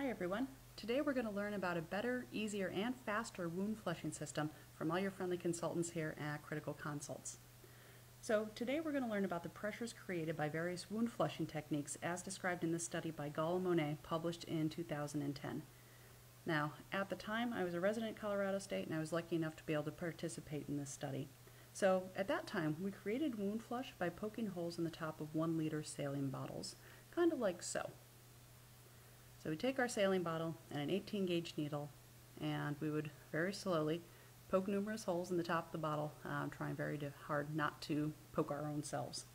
Hi everyone. Today we're going to learn about a better, easier, and faster wound flushing system from all your friendly consultants here at Critical Consults. So today we're going to learn about the pressures created by various wound flushing techniques as described in this study by Gall and Monet, published in 2010. Now, at the time I was a resident at Colorado State and I was lucky enough to be able to participate in this study. So at that time we created wound flush by poking holes in the top of 1 liter saline bottles, kind of like so. So we take our saline bottle and an 18 gauge needle, and we would very slowly poke numerous holes in the top of the bottle, trying very hard not to poke our own selves.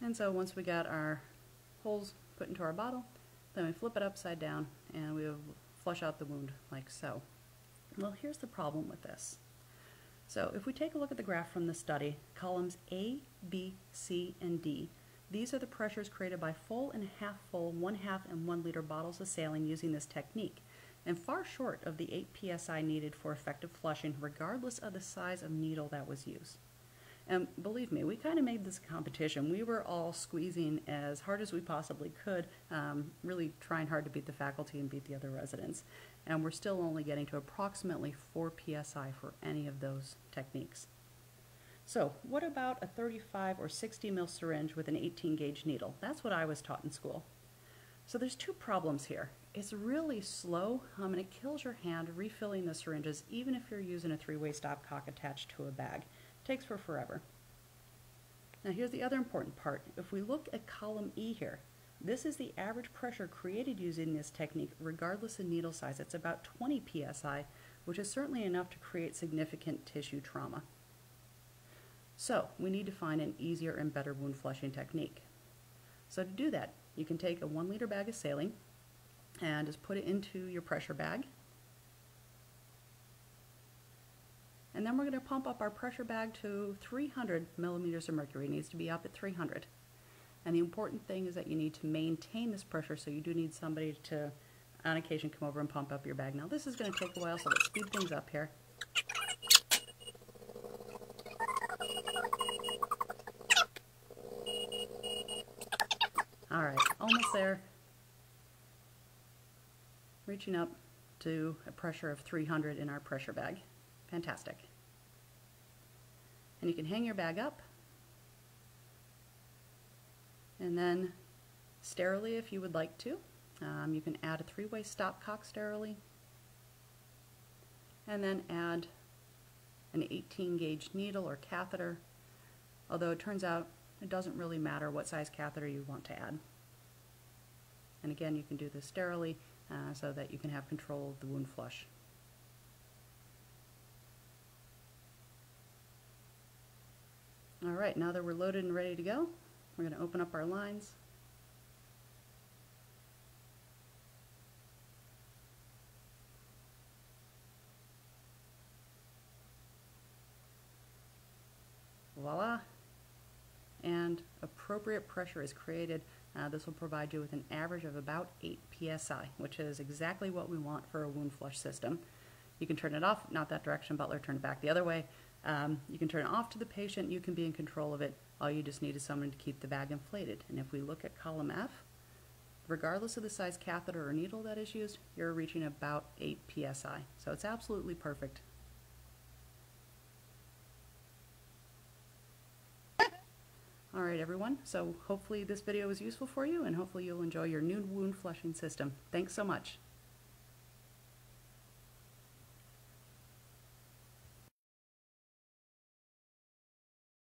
And so once we got our holes put into our bottle, then we flip it upside down and we would flush out the wound like so. Well, here's the problem with this. So if we take a look at the graph from the study, columns A, B, C, and D, these are the pressures created by full and half full 1/2 and 1 liter bottles of saline using this technique, and far short of the 8 psi needed for effective flushing regardless of the size of needle that was used. And believe me, we kind of made this a competition. We were all squeezing as hard as we possibly could, really trying hard to beat the faculty and beat the other residents. And we're still only getting to approximately 4 psi for any of those techniques. So what about a 35 or 60 ml syringe with an 18 gauge needle? That's what I was taught in school. So there's two problems here. It's really slow, and it kills your hand refilling the syringes even if you're using a 3-way stopcock attached to a bag. Takes for forever. Now here's the other important part. If we look at column E here, this is the average pressure created using this technique regardless of needle size. It's about 20 psi, which is certainly enough to create significant tissue trauma. So we need to find an easier and better wound flushing technique. So to do that, you can take a 1 liter bag of saline and just put it into your pressure bag. And then we're going to pump up our pressure bag to 300 millimeters of mercury. It needs to be up at 300. And the important thing is that you need to maintain this pressure, so you do need somebody to, on occasion, come over and pump up your bag. Now this is going to take a while, so let's speed things up here. Alright, almost there. Reaching up to a pressure of 300 in our pressure bag. Fantastic. And you can hang your bag up, and then sterilely if you would like to. You can add a 3-way stopcock sterilely, and then add an 18 gauge needle or catheter, although it turns out it doesn't really matter what size catheter you want to add. And again, you can do this sterilely so that you can have control of the wound flush. Alright, now that we're loaded and ready to go, we're going to open up our lines. Voila! And appropriate pressure is created. This will provide you with an average of about 8 psi, which is exactly what we want for a wound flush system. You can turn it off, not that direction, Butler, turn it back the other way. You can turn it off to the patient, you can be in control of it. All you just need is someone to keep the bag inflated. And if we look at column F, regardless of the size catheter or needle that is used, you're reaching about 8 psi. So it's absolutely perfect. Alright everyone, so hopefully this video was useful for you, and hopefully you'll enjoy your new wound flushing system. Thanks so much.